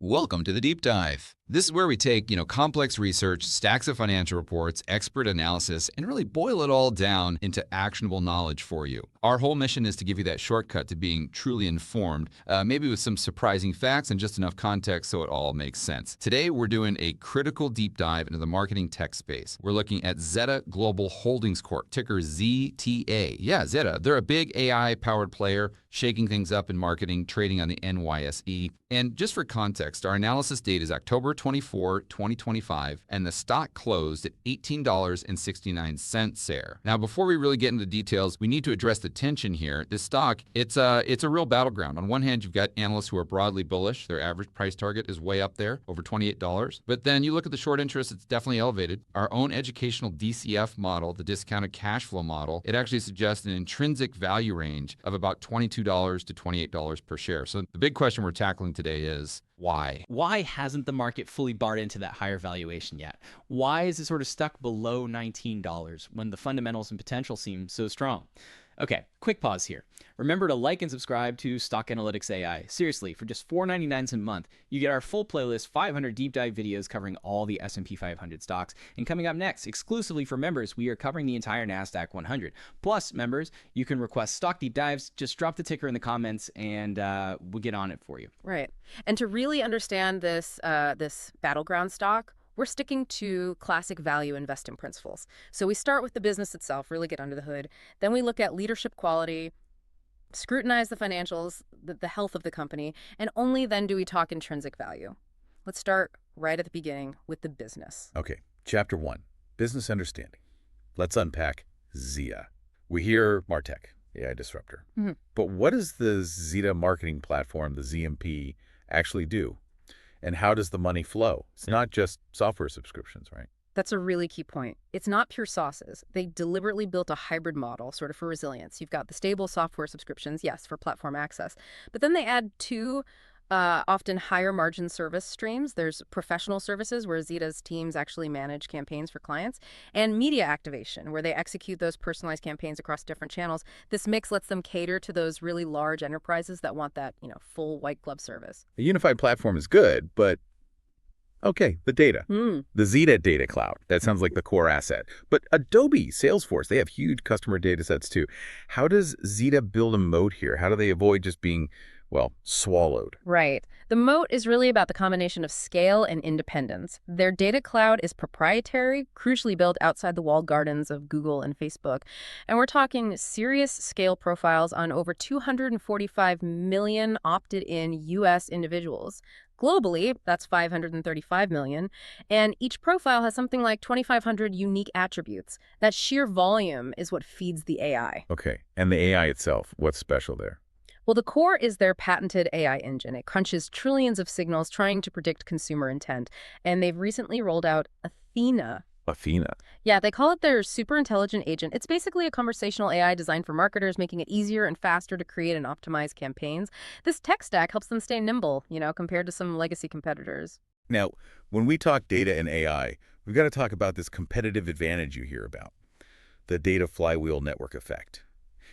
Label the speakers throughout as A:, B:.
A: Welcome to the Deep Dive. This is where we take, complex research, stacks of financial reports, expert analysis, and really boil it all down into actionable knowledge for you. Our whole mission is to give you that shortcut to being truly informed, maybe with some surprising facts and just enough context so it all makes sense. Today, we're doing a critical deep dive into the marketing tech space. We're looking at Zeta Global Holdings Corp, ticker ZTA. Yeah, Zeta. They're a big AI-powered player, shaking things up in marketing, trading on the NYSE. And just for context, our analysis date is October 24, 2025, and the stock closed at $18.69 there. Now, before we really get into the details, we need to address the tension here. This stock, it's a real battleground. On one hand, you've got analysts who are broadly bullish. Their average price target is way up there, over $28. But then you look at the short interest, it's definitely elevated. Our own educational DCF model, the discounted cash flow model, it actually suggests an intrinsic value range of about $22 to $28 per share. So the big question we're tackling today is why?
B: Why hasn't the market fully barred into that higher valuation yet? Why is it sort of stuck below $19 when the fundamentals and potential seem so strong? Okay, quick pause here. Remember to like and subscribe to Stock Analytics AI. Seriously, for just $4.99 a month, you get our full playlist, 500 deep dive videos covering all the S&P 500 stocks. And coming up next, exclusively for members, we are covering the entire NASDAQ 100. Plus, members, you can request stock deep dives. Just drop the ticker in the comments and we'll get on it for you.
C: Right. And to really understand this battleground stock, we're sticking to classic value investing principles. So we start with the business itself, really get under the hood. Then we look at leadership quality, scrutinize the financials, the health of the company, and only then do we talk intrinsic value. Let's start right at the beginning with the business.
D: Okay, Chapter 1, Business Understanding. Let's unpack Zeta. We hear MarTech, AI Disruptor. But what does the Zeta Marketing Platform, the ZMP, actually do? And how does the money flow? It's not just software subscriptions, right?
C: That's a really key point. It's not pure sauces. They deliberately built a hybrid model, sort of for resilience. You've got the stable software subscriptions, yes, for platform access. But then they add two often higher margin service streams. There's professional services where Zeta's teams actually manage campaigns for clients, and media activation where they execute those personalized campaigns across different channels. This mix lets them cater to those really large enterprises that want that, full white glove service.
D: A unified platform is good, but okay, the data. The Zeta Data Cloud, that sounds like the core asset. But Adobe, Salesforce, they have huge customer data sets too. How does Zeta build a moat here? How do they avoid just being swallowed?
C: Right. The moat is really about the combination of scale and independence. Their data cloud is proprietary, crucially built outside the walled gardens of Google and Facebook. And we're talking serious scale profiles on over 245 million opted-in U.S. individuals. Globally, that's 535 million, and each profile has something like 2,500 unique attributes. That sheer volume is what feeds the AI.
D: Okay, and the AI itself, what's special there?
C: Well, the core is their patented AI engine. It crunches trillions of signals trying to predict consumer intent. And they've recently rolled out Athena.
D: Athena?
C: Yeah, they call it their super intelligent agent. It's basically a conversational AI designed for marketers, making it easier and faster to create and optimize campaigns. This tech stack helps them stay nimble, compared to some legacy competitors.
D: Now, when we talk data and AI, we've got to talk about this competitive advantage you hear about, the data flywheel network effect.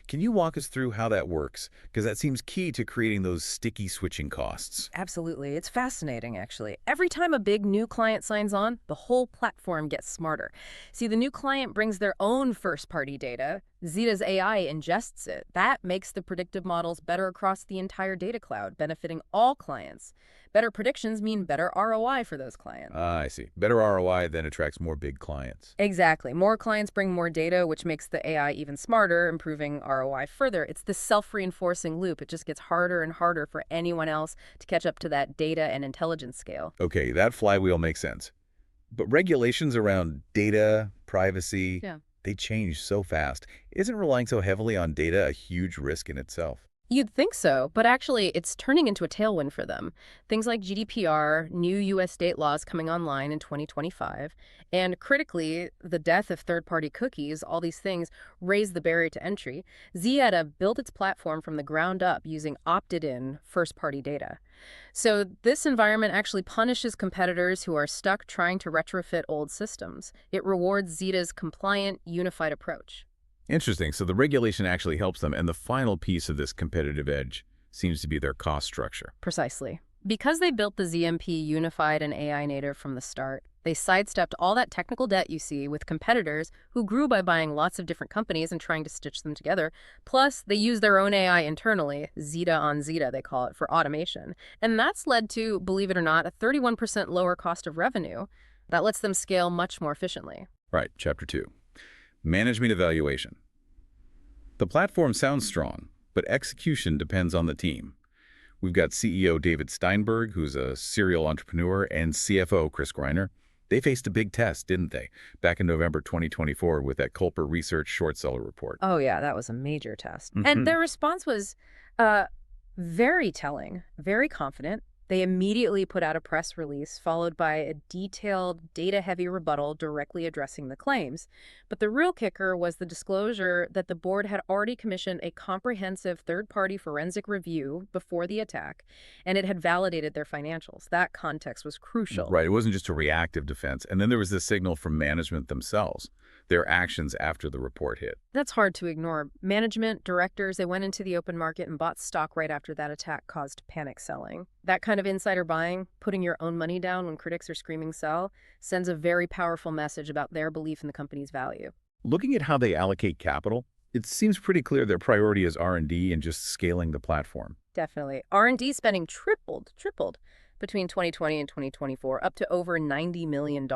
D: Can you walk us through how that works? Because that seems key to creating those sticky switching costs.
C: Absolutely. It's fascinating, actually. Every time a big new client signs on, the whole platform gets smarter. See, the new client brings their own first-party data. Zeta's AI ingests it. That makes the predictive models better across the entire data cloud, benefiting all clients. Better predictions mean better ROI for those clients.
D: I see. Better ROI then attracts more big clients.
C: Exactly. More clients bring more data, which makes the AI even smarter, improving ROI further. It's this self-reinforcing loop. It just gets harder and harder for anyone else to catch up to that data and intelligence scale.
D: Okay, that flywheel makes sense. But regulations around data, privacy, they change so fast. Isn't relying so heavily on data a huge risk in itself?
C: You'd think so, but actually it's turning into a tailwind for them. Things like GDPR, new U.S. state laws coming online in 2025, and critically, the death of third-party cookies, all these things raise the barrier to entry. Zeta built its platform from the ground up using opted-in first-party data. So this environment actually punishes competitors who are stuck trying to retrofit old systems. It rewards Zeta's compliant, unified approach.
D: Interesting. So the regulation actually helps them. And the final piece of this competitive edge seems to be their cost structure.
C: Precisely. Because they built the ZMP unified and AI native from the start, they sidestepped all that technical debt you see with competitors who grew by buying lots of different companies and trying to stitch them together. Plus, they use their own AI internally, Zeta on Zeta they call it, for automation. And that's led to, believe it or not, a 31% lower cost of revenue. That lets them scale much more efficiently.
D: Right, Chapter 2. Management evaluation. The platform sounds strong, but execution depends on the team. We've got CEO David Steinberg, who's a serial entrepreneur, and CFO Chris Greiner. They faced a big test, didn't they, back in November 2024 with that Culper Research short seller report.
C: Oh, yeah, that was a major test. And their response was very telling, very confident. They immediately put out a press release followed by a detailed, data-heavy rebuttal directly addressing the claims. But the real kicker was the disclosure that the board had already commissioned a comprehensive third-party forensic review before the attack, and it had validated their financials. That context was crucial.
D: Right, it wasn't just a reactive defense. And then there was this signal from management themselves, their actions after the report hit.
C: That's hard to ignore. Management, directors, they went into the open market and bought stock right after that attack caused panic selling. That kind of insider buying, putting your own money down when critics are screaming sell, sends a very powerful message about their belief in the company's value.
D: Looking at how they allocate capital, it seems pretty clear their priority is R&D and just scaling the platform.
C: Definitely. R&D spending tripled between 2020 and 2024, up to over $90 million.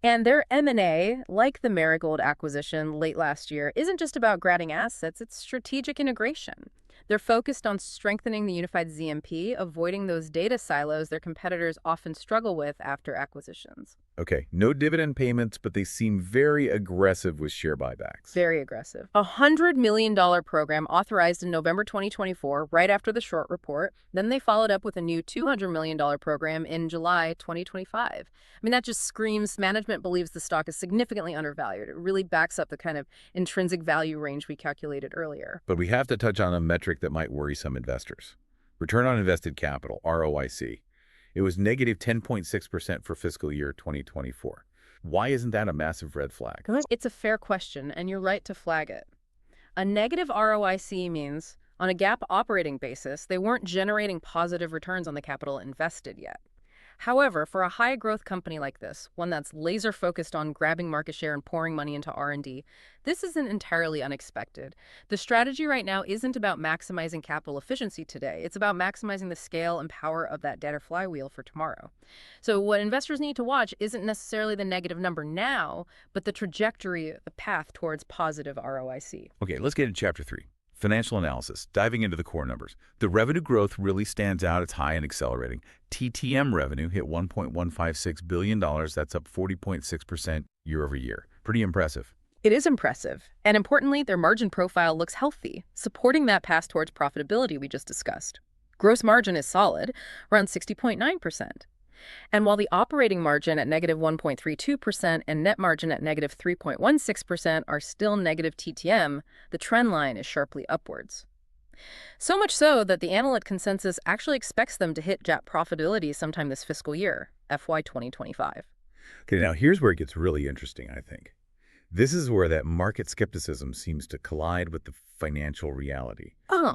C: And their M&A, like the Marigold acquisition late last year, isn't just about grabbing assets, it's strategic integration. They're focused on strengthening the unified ZMP, avoiding those data silos their competitors often struggle with after acquisitions.
D: Okay, no dividend payments, but they seem very aggressive with share buybacks.
C: Very aggressive. A $100 million program authorized in November 2024, right after the short report. Then they followed up with a new $200 million program in July 2025. I mean, that just screams management believes the stock is significantly undervalued. It really backs up the kind of intrinsic value range we calculated earlier.
D: But we have to touch on a metric that might worry some investors. Return on invested capital, ROIC. It was negative 10.6% for fiscal year 2024. Why isn't that a massive red flag?
C: It's a fair question, and you're right to flag it. A negative ROIC means, on a GAAP operating basis, they weren't generating positive returns on the capital invested yet. However, for a high-growth company like this, one that's laser-focused on grabbing market share and pouring money into R&D, this isn't entirely unexpected. The strategy right now isn't about maximizing capital efficiency today. It's about maximizing the scale and power of that data flywheel for tomorrow. So what investors need to watch isn't necessarily the negative number now, but the trajectory, the path towards positive ROIC.
D: Okay, let's get into Chapter 3. Financial analysis, diving into the core numbers. The revenue growth really stands out. It's high and accelerating. TTM revenue hit $1.156 billion. That's up 40.6% year over year. Pretty impressive.
C: It is impressive. And importantly, their margin profile looks healthy, supporting that path towards profitability we just discussed. Gross margin is solid, around 60.9%. And while the operating margin at negative 1.32% and net margin at negative 3.16% are still negative TTM, the trend line is sharply upwards. So much so that the analyst consensus actually expects them to hit GAAP profitability sometime this fiscal year, FY 2025.
D: Okay, now here's where it gets really interesting, I think. This is where that market skepticism seems to collide with the financial reality.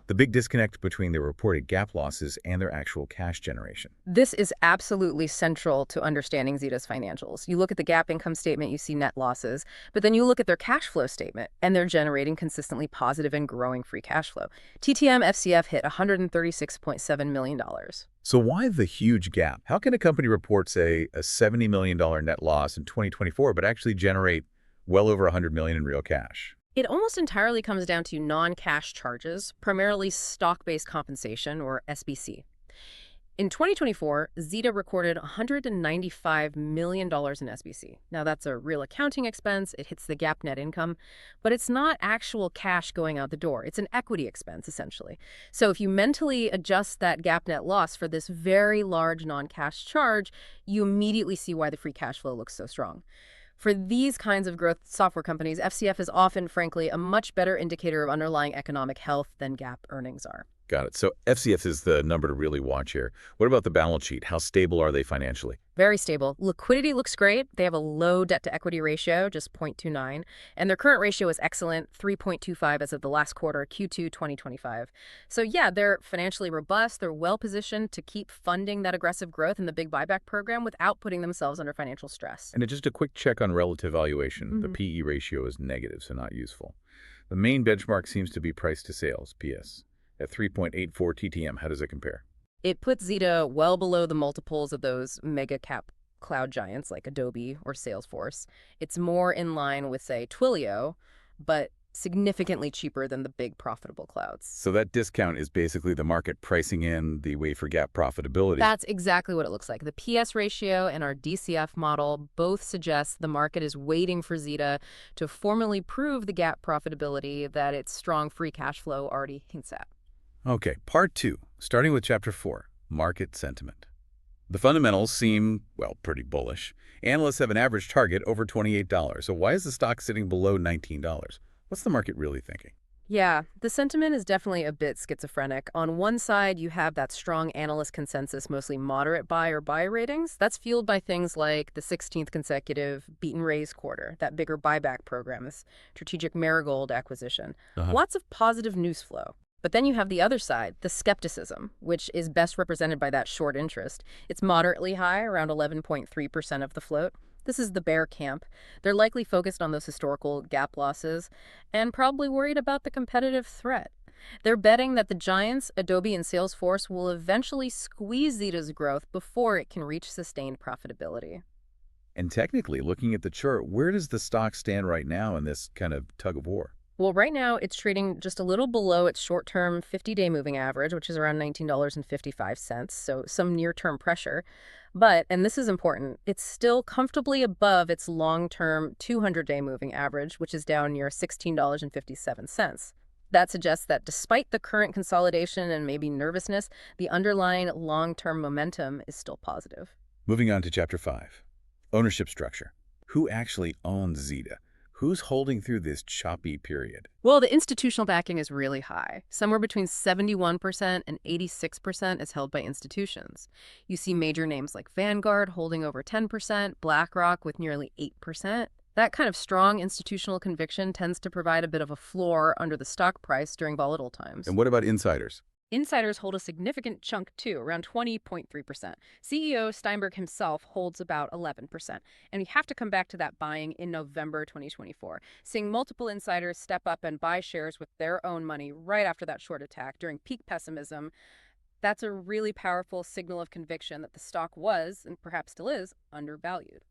D: The big disconnect between their reported GAAP losses and their actual cash generation.
C: This is absolutely central to understanding Zeta's financials. You look at the GAAP income statement, you see net losses, but then you look at their cash flow statement, and they're generating consistently positive and growing free cash flow. TTM FCF hit $136.7 million.
D: So why the huge gap? How can a company report, say, a $70 million net loss in 2024, but actually generate well over $100 million in real cash?
C: It almost entirely comes down to non-cash charges, primarily stock-based compensation, or SBC. In 2024, Zeta recorded $195 million in SBC. Now, that's a real accounting expense. It hits the GAAP net income, but it's not actual cash going out the door. It's an equity expense, essentially. So if you mentally adjust that GAAP net loss for this very large non-cash charge, you immediately see why the free cash flow looks so strong. For these kinds of growth software companies, FCF is often, frankly, a much better indicator of underlying economic health than GAAP earnings are.
D: Got it. So FCF is the number to really watch here. What about the balance sheet? How stable are they financially?
C: Very stable. Liquidity looks great. They have a low debt-to-equity ratio, just 0.29, and their current ratio is excellent, 3.25 as of the last quarter, Q2 2025. So yeah, they're financially robust. They're well-positioned to keep funding that aggressive growth in the big buyback program without putting themselves under financial stress.
D: And just a quick check on relative valuation. The PE ratio is negative, so not useful. The main benchmark seems to be price to sales, PS. At 3.84 TTM, how does it compare?
C: It puts Zeta well below the multiples of those mega cap cloud giants like Adobe or Salesforce. It's more in line with, say, Twilio, but significantly cheaper than the big profitable clouds.
D: So that discount is basically the market pricing in the wafer gap profitability.
C: That's exactly what it looks like. The PS ratio and our DCF model both suggest the market is waiting for Zeta to formally prove the gap profitability that its strong free cash flow already hints at.
D: Okay, part 2, starting with chapter 4, market sentiment. The fundamentals seem, well, pretty bullish. Analysts have an average target over $28. So why is the stock sitting below $19? What's the market really thinking?
C: Yeah, the sentiment is definitely a bit schizophrenic. On one side, you have that strong analyst consensus, mostly moderate buy or buy ratings. That's fueled by things like the 16th consecutive beat and raise quarter, that bigger buyback program, this strategic Marigold acquisition. Lots of positive news flow. But then you have the other side, the skepticism, which is best represented by that short interest. It's moderately high, around 11.3% of the float. This is the bear camp. They're likely focused on those historical gap losses and probably worried about the competitive threat. They're betting that the giants, Adobe and Salesforce, will eventually squeeze Zeta's growth before it can reach sustained profitability.
D: And technically, looking at the chart, where does the stock stand right now in this kind of tug of war?
C: Well, right now, it's trading just a little below its short-term 50-day moving average, which is around $19.55, so some near-term pressure. But, and this is important, it's still comfortably above its long-term 200-day moving average, which is down near $16.57. That suggests that despite the current consolidation and maybe nervousness, the underlying long-term momentum is still positive.
D: Moving on to chapter 5, ownership structure. Who actually owns Zeta? Who's holding through this choppy period?
C: Well, the institutional backing is really high. Somewhere between 71% and 86% is held by institutions. You see major names like Vanguard holding over 10%, BlackRock with nearly 8%. That kind of strong institutional conviction tends to provide a bit of a floor under the stock price during volatile times.
D: And what about insiders?
C: Insiders hold a significant chunk too, around 20.3%. CEO Steinberg himself holds about 11%. And we have to come back to that buying in November 2024, seeing multiple insiders step up and buy shares with their own money right after that short attack during peak pessimism. That's a really powerful signal of conviction that the stock was, and perhaps still is, undervalued.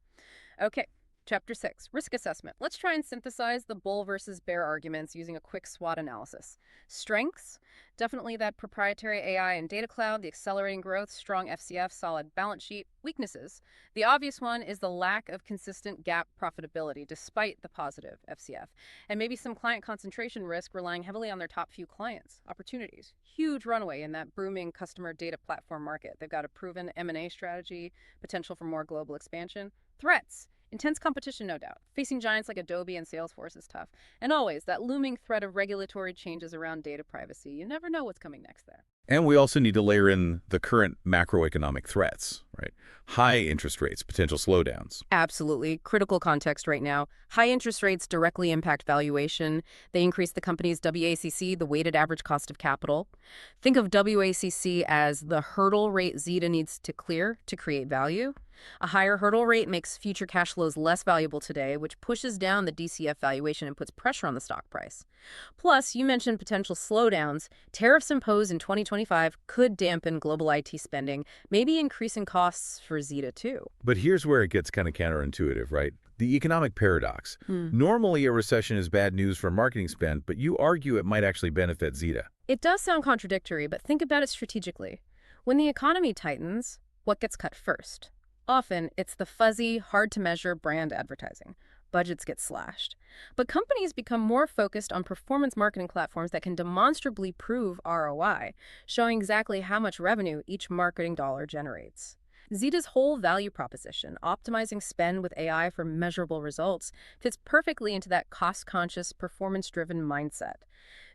C: Okay. Chapter 6, Risk Assessment. Let's try and synthesize the bull versus bear arguments using a quick SWOT analysis. Strengths, definitely that proprietary AI and data cloud, the accelerating growth, strong FCF, solid balance sheet. Weaknesses, the obvious one is the lack of consistent gap profitability despite the positive FCF, and maybe some client concentration risk relying heavily on their top few clients. Opportunities, huge runway in that booming customer data platform market. They've got a proven M&A strategy, potential for more global expansion. Threats, intense competition, no doubt. Facing giants like Adobe and Salesforce is tough. And always, that looming threat of regulatory changes around data privacy. You never know what's coming next there.
D: And we also need to layer in the current macroeconomic threats, right? High interest rates, potential slowdowns.
C: Absolutely. Critical context right now. High interest rates directly impact valuation. They increase the company's WACC, the weighted average cost of capital. Think of WACC as the hurdle rate Zeta needs to clear to create value. A higher hurdle rate makes future cash flows less valuable today, which pushes down the DCF valuation and puts pressure on the stock price. Plus, you mentioned potential slowdowns. Tariffs imposed in 2025 could dampen global IT spending, maybe increasing costs for Zeta too.
D: But here's where it gets kind of counterintuitive, right? The economic paradox. Normally, a recession is bad news for marketing spend, but you argue it might actually benefit Zeta.
C: It does sound contradictory, but think about it strategically. When the economy tightens, what gets cut first? Often, it's the fuzzy, hard-to-measure brand advertising. Budgets get slashed. But companies become more focused on performance marketing platforms that can demonstrably prove ROI, showing exactly how much revenue each marketing dollar generates. Zeta's whole value proposition, optimizing spend with AI for measurable results, fits perfectly into that cost-conscious, performance-driven mindset.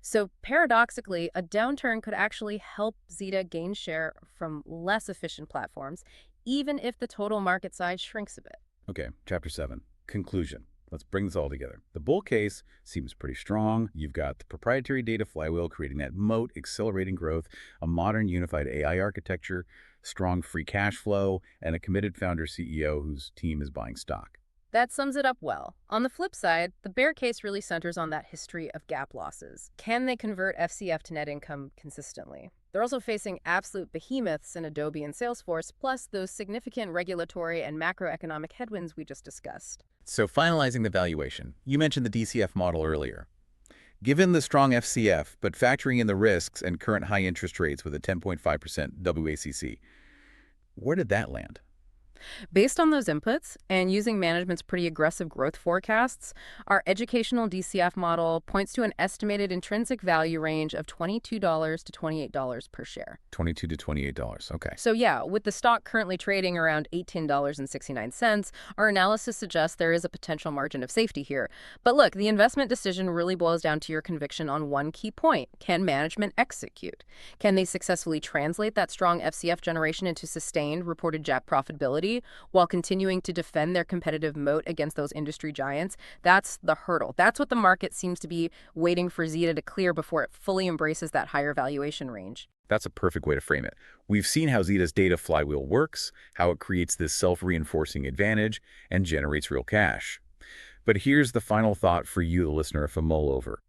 C: So paradoxically, a downturn could actually help Zeta gain share from less efficient platforms, even if the total market size shrinks a bit.
D: Okay, Chapter 7, Conclusion. Let's bring this all together. The bull case seems pretty strong. You've got the proprietary data flywheel creating that moat, accelerating growth, a modern unified AI architecture, strong free cash flow, and a committed founder CEO whose team is buying stock.
C: That sums it up well. On the flip side, the bear case really centers on that history of gap losses. Can they convert FCF to net income consistently? They're also facing absolute behemoths in Adobe and Salesforce, plus those significant regulatory and macroeconomic headwinds we just discussed.
D: So finalizing the valuation, you mentioned the DCF model earlier. Given the strong FCF, but factoring in the risks and current high interest rates with a 10.5% WACC, where did that land?
C: Based on those inputs and using management's pretty aggressive growth forecasts, our educational DCF model points to an estimated intrinsic value range of $22 to $28 per share.
D: $22 to $28, okay.
C: So yeah, with the stock currently trading around $18.69, our analysis suggests there is a potential margin of safety here. But look, the investment decision really boils down to your conviction on one key point. Can management execute? Can they successfully translate that strong FCF generation into sustained reported GAAP profitability while continuing to defend their competitive moat against those industry giants? That's the hurdle. That's what the market seems to be waiting for Zeta to clear before it fully embraces that higher valuation range.
D: That's a perfect way to frame it. We've seen how Zeta's data flywheel works, how it creates this self-reinforcing advantage and generates real cash. But here's the final thought for you, the listener, to mull over.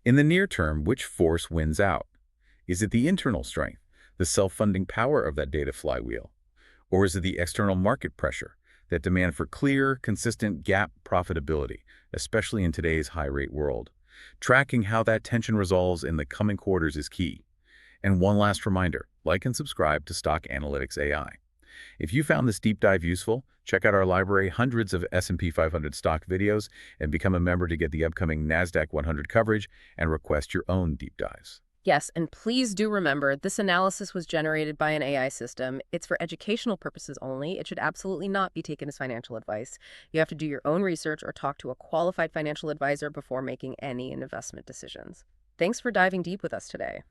D: In the near term, which force wins out? Is it the internal strength, the self-funding power of that data flywheel? Or is it the external market pressure, that demand for clear, consistent GAAP profitability, especially in today's high-rate world? Tracking how that tension resolves in the coming quarters is key. And one last reminder, like and subscribe to Stock Analytics AI. If you found this deep dive useful, check out our library, hundreds of S&P 500 stock videos, and become a member to get the upcoming NASDAQ 100 coverage and request your own deep dives.
C: Yes, and please do remember, this analysis was generated by an AI system. It's for educational purposes only. It should absolutely not be taken as financial advice. You have to do your own research or talk to a qualified financial advisor before making any investment decisions. Thanks for diving deep with us today.